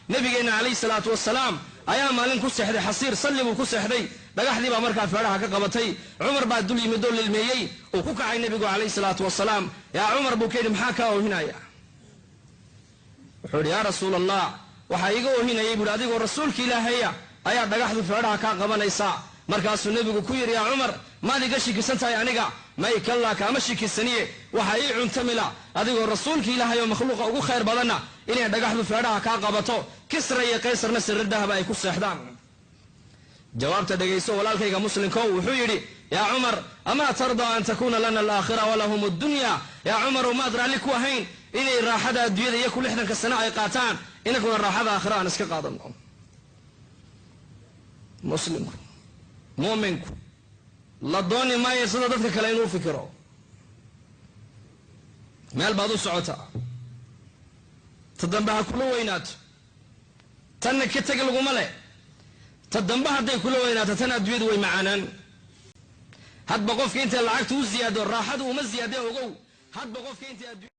nabigeena alayhi salaatu wasalaam ayaa maalin ku seexday xasiir salli buu ku seexday dhagaxdii baa markaa feedhaha ka qabatay Umar baa dul yimid oo lilmeeyay oo ku kacay nabigu alayhi salaatu wasalaam yaa Umar buu keenay maxaa ka oohinaya wuxuu yaa rasuulallah waxa iga oohinayay buu adigoo rasuulka ilaahay ayaa dhagaxdu feedhaha ka qabanaysa markaasuu nabigu ku yiri yaa Umar ma adiga shikisantahay aniga may kala ka ma shikisaniye waxa ay cuntamila adigoo rasuulka ilaahay oo makhluuqa ugu khayr badana inay dhagaxdu feedhaha ka qabato kisra iyo qaysarna sirridahaba ay ku seexdaan jawaabta dhageyso walaalkayga muslimka wuxuu yiri yaa Umar ama tarda an takuna lana al-aakhirah wa lahum ad-dunya yaa Umar ma adra liku hayn inay raaxada adduunyada iyo kullu 60 sano ay qaataan inaguna raaxada aakhirah aan iska qaadano muslimku mu'minku la dooni maayo sida dadka kale inuu fikiro meel baad u socotaa tadambaha kula weynaato tan ka tag lagu male tadambaha haday kula weynaato tan adduunyadu way macaanaan hadba qofka inta lacagtu u ziyaado raaxadu uma ziyaado ogow hadba qofka inta